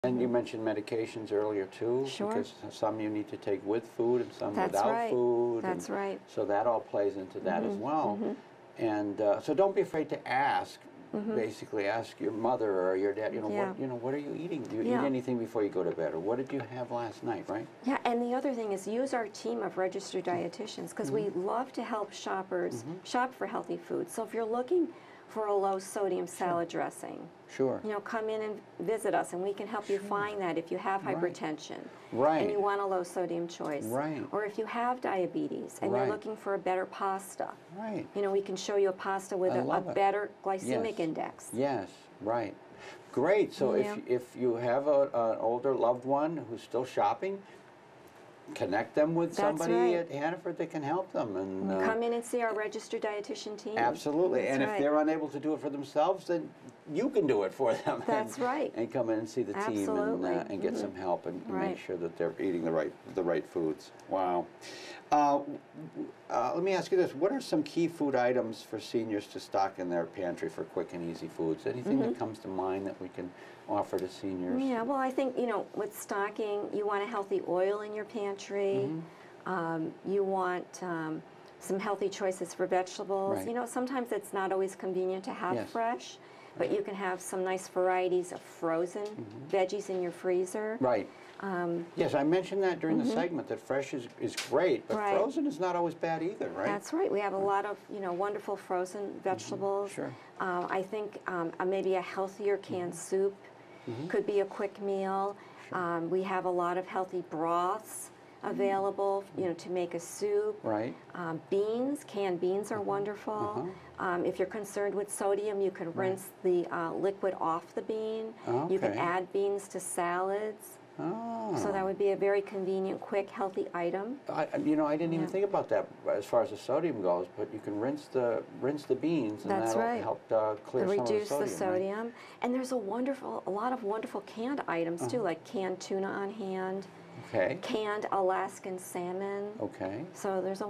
And you mentioned medications earlier too, Sure. because some you need to take with food and some That's without right. food. That's right. So that all plays into that as well. And so don't be afraid to ask. Basically, ask your mother or your dad. What are you eating? Do you eat anything before you go to bed, or what did you have last night? Right? Yeah, and the other thing is use our team of registered dietitians, because we love to help shoppers shop for healthy food. So if you're looking for a low sodium salad dressing, Sure. come in and visit us, and we can help you find that if you have hypertension and you want a low sodium choice. Right. Or if you have diabetes and you're looking for a better pasta. Right. We can show you a pasta with a better glycemic index. Yes, right. Great. So if you have an older loved one who's still shopping, connect them with somebody at Hannaford that can help them. And come in and see our registered dietitian team. Absolutely. And if they're unable to do it for themselves, then you can do it for them. That's right. And come in and see the team and get some help and make sure that they're eating the right foods. Wow. Let me ask you this. What are some key food items for seniors to stock in their pantry for quick and easy foods? Anything that comes to mind that we can offer to seniors? Yeah, well, I think, with stocking, you want a healthy oil in your pantry. You want some healthy choices for vegetables. Right. Sometimes it's not always convenient to have fresh, but you can have some nice varieties of frozen veggies in your freezer. Right. Yes, I mentioned that during the segment, that fresh is great, but frozen is not always bad either, right? That's right. We have a lot of, wonderful frozen vegetables. Sure. I think maybe a healthier canned soup could be a quick meal. Sure. We have a lot of healthy broths available, to make a soup. Right. Beans, canned beans are wonderful. If you're concerned with sodium, you can rinse the liquid off the bean. You can add beans to salads. Oh. So that would be a very convenient, quick, healthy item. I didn't even think about that as far as the sodium goes, but you can rinse the beans, and that'll help clear some of the sodium. Reduce the sodium. Right? And there's a lot of wonderful canned items too, like canned tuna on hand. Okay. Canned Alaskan salmon. Okay. So there's a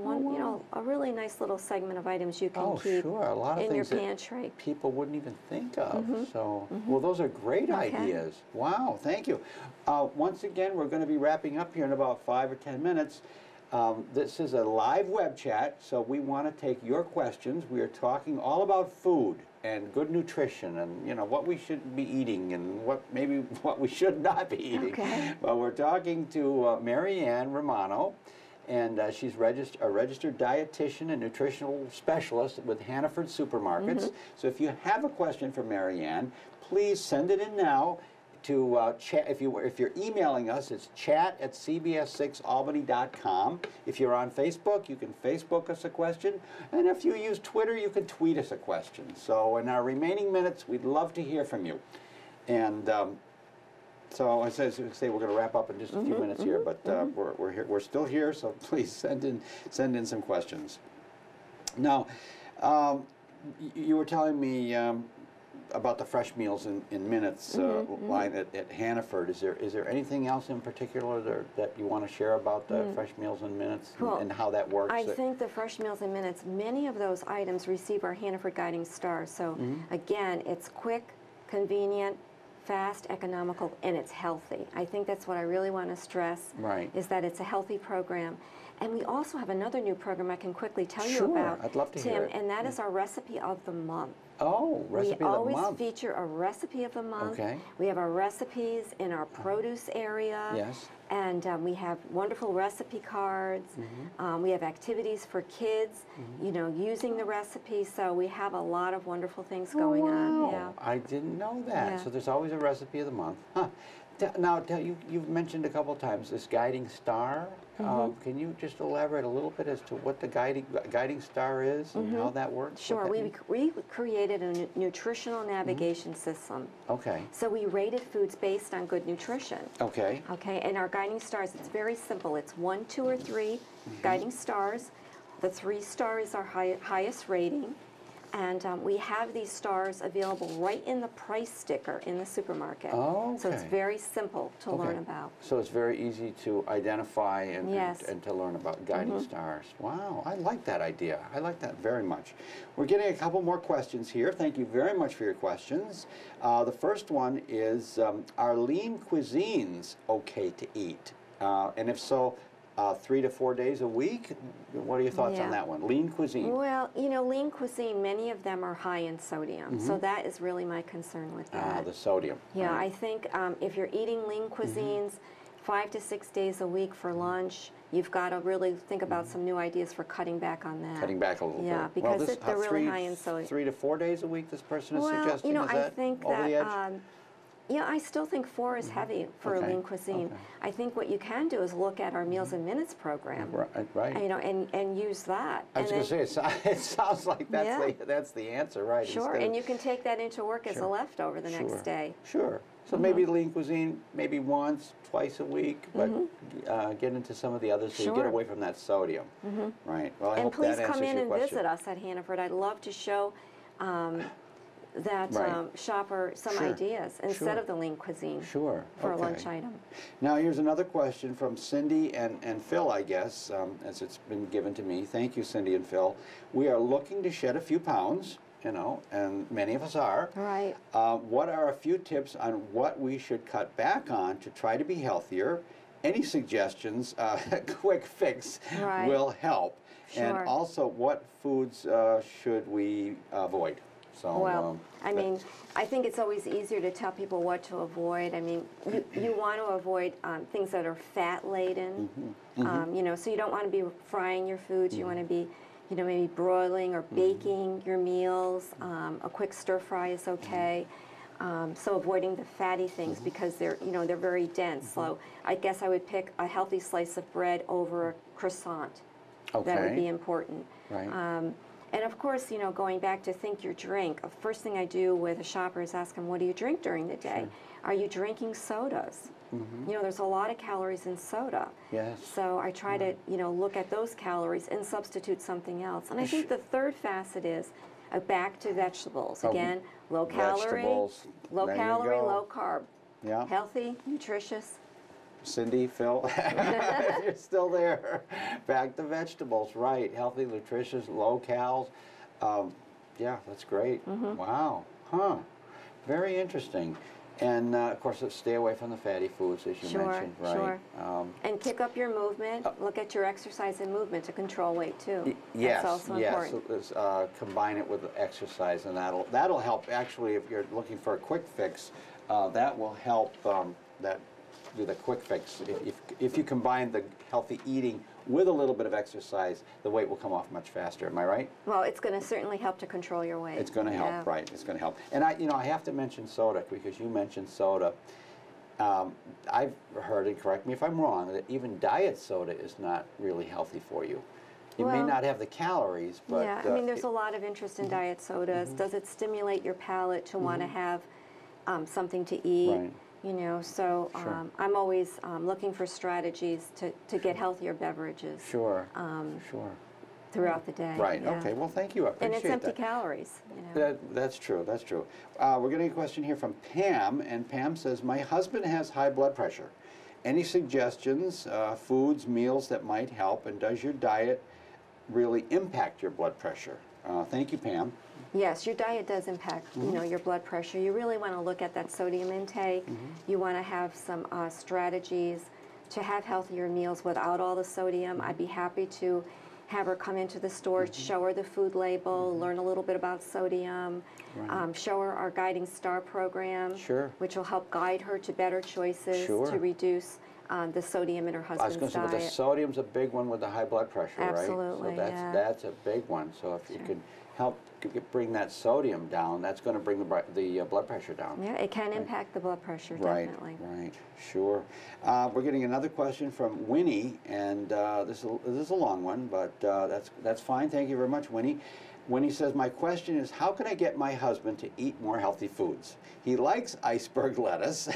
really nice little segment of items you can keep a lot of in your things pantry. That people wouldn't even think of. So, well, those are great ideas. Wow, thank you. Once again, we're going to be wrapping up here in about 5 or 10 minutes. This is a live web chat, so we want to take your questions. We are talking all about food and good nutrition and what we should be eating and what we should not be eating. Okay. But we're talking to Mary Ann Romano, and she's a registered dietitian and nutritional specialist with Hannaford Supermarkets. So if you have a question for Mary Ann, please send it in now to chat. If you're emailing us, it's chat@cbs6albany.com. If you're on Facebook, you can Facebook us a question, and if you use Twitter, you can tweet us a question. So in our remaining minutes, we'd love to hear from you. And so I say we're going to wrap up in just a few minutes here, but we're here. We're still here, so please send in some questions. Now, you were telling me about the fresh meals in minutes line at Hannaford. Is there anything else in particular that you want to share about the fresh meals in minutes and how that works? I think the fresh meals in minutes, many of those items receive our Hannaford Guiding Stars. So again, it's quick, convenient, fast, economical, and it's healthy. I think that's what I really want to stress, is that it's a healthy program. And we also have another new program I can quickly tell you about, I'd love to Tim, hear it. and that is our Recipe of the Month. Oh, Recipe of the Month. We always feature a Recipe of the Month. Okay. We have our recipes in our produce area. Yes. And we have wonderful recipe cards. We have activities for kids, using the recipe. So we have a lot of wonderful things going on. Yeah. I didn't know that. Yeah. So there's always a Recipe of the Month. Huh. Now, you've mentioned a couple times this guiding star. Can you just elaborate a little bit as to what the guiding star is and how that works? Sure. We created a nutritional navigation system. Okay. So we rated foods based on good nutrition. Okay. Okay. And our guiding stars, it's very simple. It's 1, 2, or 3 guiding stars. The 3-star is our highest rating. And we have these stars available right in the price sticker in the supermarket. Oh, okay. So it's very simple to learn about. So it's very easy to identify and, Yes. and to learn about guiding stars. Wow, I like that idea. I like that very much. We're getting a couple more questions here. Thank you very much for your questions. The first one is, are lean cuisines okay to eat? And if so, 3 to 4 days a week? What are your thoughts on that one? Lean cuisine. Well, you know, lean cuisine, many of them are high in sodium. So that is really my concern with that. The sodium. Yeah, right. I think if you're eating lean cuisines 5 to 6 days a week for lunch, you've got to really think about some new ideas for cutting back on that. Cutting back a little bit. Yeah, because they're really high in sodium. 3 to 4 days a week this person is Well, suggesting? you know, is I that think over the edge? that, yeah, I still think 4 is heavy for Okay, a lean cuisine. okay. I think what you can do is look at our Meals and Minutes program. Right. You know, and use that. I was And going to say, it sounds like that's the answer, right? Sure, and you can take that into work as a Sure. leftover the next day. Sure. So maybe lean cuisine, maybe once, twice a week, but get into some of the others so you get Sure. away from that sodium. Right. Well, I And hope please that answers come in your and question. visit us at Hannaford. I'd love to show that Right. shopper some Sure. ideas instead Sure. of the lean cuisine Sure. for a okay. lunch item. Now here's another question from Cindy and Phil, I guess, as it's been given to me. Thank you, Cindy and Phil. We are looking to shed a few pounds, you know, and many of us are. Right. What are a few tips on what we should cut back on to try to be healthier? Any suggestions, quick fix Right. will help. Sure. And also, what foods should we avoid? So, Well, I mean, I think it's always easier to tell people what to avoid. I mean, you want to avoid things that are fat-laden, you know, so you don't want to be frying your foods. You want to be, you know, maybe broiling or baking your meals. A quick stir fry is okay. So avoiding the fatty things because they're, you know, they're very dense. So I guess I would pick a healthy slice of bread over a croissant. That would be important. Right. And of course, you know, going back to think your drink, the first thing I do with a shopper is ask them, what do you drink during the day? Are you drinking sodas? You know, there's a lot of calories in soda. Yes. So I try to, you know, look at those calories and substitute something else. And I think the third facet is back to vegetables. Again, low calorie, Vegetables. low There you calorie, go. low carb. Yeah. Healthy, nutritious. Cindy, Phil, if you're still there, back to vegetables, right? Healthy, nutritious, low calories. Yeah, that's great. Wow, huh? Very interesting. And of course, let's stay away from the fatty foods, as you mentioned, right? Sure. And kick up your movement. Look at your exercise and movement to control weight too. Yes, That's also yes. important. So, combine it with exercise, and that'll help. Actually, if you're looking for a quick fix, that will help. Do the quick fix. If you combine the healthy eating with a little bit of exercise, the weight will come off much faster. Am I right? Well, it's going to certainly help to control your weight. It's going to help, right? It's going to help. And I have to mention soda because you mentioned soda. I've heard, and correct me if I'm wrong, that even diet soda is not really healthy for you. It may Well, not have the calories, but yeah, I mean, there's a lot of interest in diet sodas. Does it stimulate your palate to want to have something to eat? Right. You know, so Sure. I'm always looking for strategies to get healthier beverages Sure, sure. throughout the day. Right, yeah. okay, well, thank you, I appreciate And it's empty that. calories, you know. That's true, that's true. We're getting a question here from Pam, and Pam says, my husband has high blood pressure. Any suggestions, foods, meals that might help, and does your diet really impact your blood pressure? Thank you, Pam. Yes, your diet does impact, you know, your blood pressure. You really want to look at that sodium intake. You want to have some strategies to have healthier meals without all the sodium. I'd be happy to have her come into the store, show her the food label, learn a little bit about sodium, show her our Guiding Star program, Sure. which will help guide her to better choices Sure. to reduce the sodium in her I was husband's going to say, diet. but the sodium's a big one with the high blood pressure, right? Absolutely, So yeah. that's a big one. So if you can help bring that sodium down, that's going to bring the blood pressure down. Yeah, it can impact the blood pressure, Right, definitely. right, sure. We're getting another question from Winnie, and this is a long one, but that's fine. Thank you very much, Winnie. when he says, my question is, how can I get my husband to eat more healthy foods? He likes iceberg lettuce,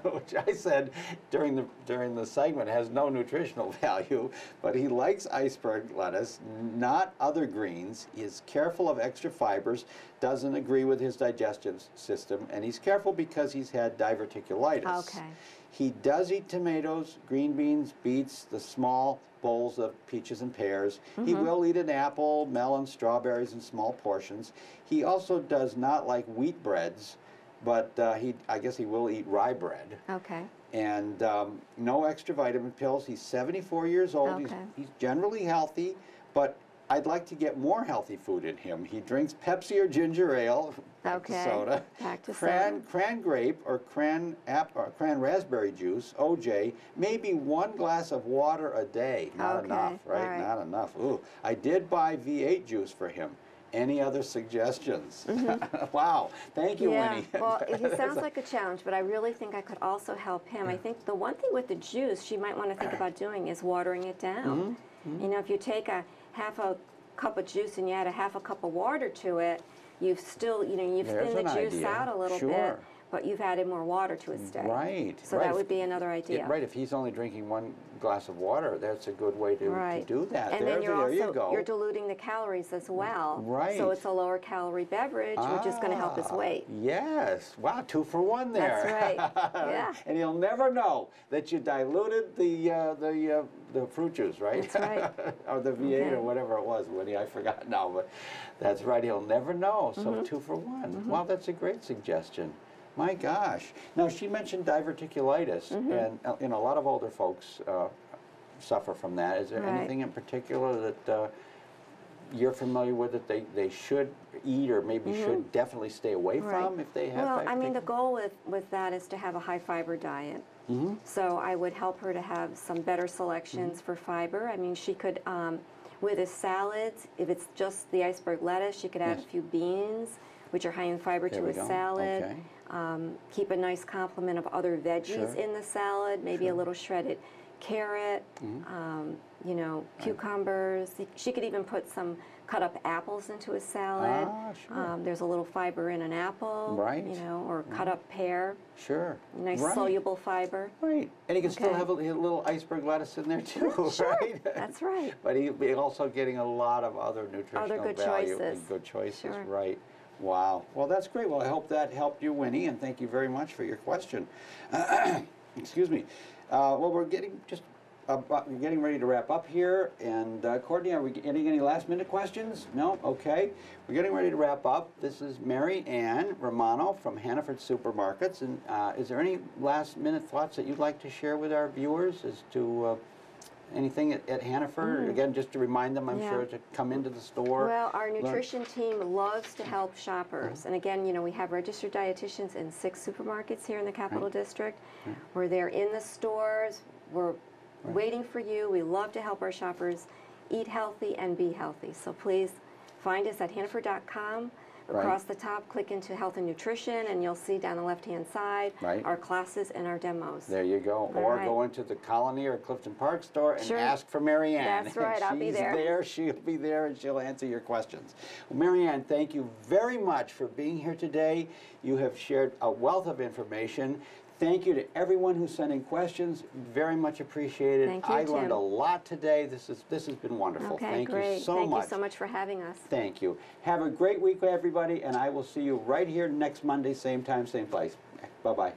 which I said during the segment has no nutritional value, but he likes iceberg lettuce, not other greens. He is careful of extra fibers, doesn't agree with his digestive system, and he's careful because he's had diverticulitis. Okay. He does eat tomatoes, green beans, beets, the small bowls of peaches and pears. He will eat an apple, melon, strawberries in small portions. He also does not like wheat breads, but I guess he will eat rye bread. Okay. And no extra vitamin pills. He's 74 years old. Okay. He's generally healthy, but I'd like to get more healthy food in him. He drinks Pepsi or ginger ale, Okay. soda, Back to soda. cran grape or cran raspberry juice, OJ, maybe 1 glass of water a day. Not Okay. enough, right? All right. Not enough. Ooh, I did buy V8 juice for him. Any other suggestions? Wow, thank you, Yeah, Winnie. well, it sounds like a challenge, but I really think I could also help him. I think the one thing with the juice she might want to think about doing is watering it down. You know, if you take half a cup of juice and you add a half a cup of water to it, you've still, you know, you've There's thinned the an juice idea. out a little Sure. bit, but you've added more water to it instead. Right. So right. that would be another idea. Right, if he's only drinking 1 glass of water, that's a good way to do that. And there, then there you go. you're diluting the calories as well. Right. So it's a lower calorie beverage, which is going to help his weight. Yes. Wow, 2 for 1 there. That's right. Yeah. And he'll never know that you diluted the fruit juice, right? That's right. Or the V8 or whatever it was, Woody. I forgot now, but that's right. He'll never know. So 2 for 1. Wow, that's a great suggestion. My gosh. Now, she mentioned diverticulitis, and you know, a lot of older folks suffer from that. Is there anything in particular that you're familiar with that they should eat or maybe should definitely stay away from if they have Well, I mean, the diverticulitis? goal with that is to have a high fiber diet. So I would help her to have some better selections for fiber. I mean, she could, with his salads, if it's just the iceberg lettuce, she could add a few beans, which are high in fiber, There to we his go. salad. Okay. Keep a nice complement of other veggies in the salad, maybe a little shredded carrot, you know, cucumbers. She could even put some cut up apples into his salad. Ah, sure. There's a little fiber in an apple, Right. you know, or cut up pear, Sure. nice right. soluble fiber. Right. And he can still Okay. have a little iceberg lettuce in there too, Sure, right? that's right. But he'll be also getting a lot of other nutritional good value choices. and good choices, Sure. right? Wow. Well, that's great. Well, I hope that helped you, Winnie, and thank you very much for your question. Excuse me. Well, we're getting ready to wrap up here. And Courtney, are we getting any last-minute questions? No? Okay. We're getting ready to wrap up. This is Mary Ann Romano from Hannaford Supermarkets. And is there any last-minute thoughts that you'd like to share with our viewers as to anything at Hannaford? Again, just to remind them, I'm sure, to come into the store. Well, our nutrition team loves to help shoppers. And again, you know, we have registered dietitians in 6 supermarkets here in the Capital District. We're there in the stores. We're waiting for you. We love to help our shoppers eat healthy and be healthy. So please find us at Hannaford.com. Across the top, click into Health and Nutrition, and you'll see down the left-hand side our classes and our demos. There you go. Or go into the Colony or Clifton Park store and ask for Mary Ann. That's right, I'll be there. She's there, she'll be there, and she'll answer your questions. Well, Mary Ann, thank you very much for being here today. You have shared a wealth of information. Thank you to everyone who sent in questions. Very much appreciated. Thank you, I learned Tim. a lot today. This has been wonderful. Okay, Thank great. you so Thank much. you so much for having us. Thank you. Have a great week, everybody, and I will see you right here next Monday, same time, same place. Bye-bye.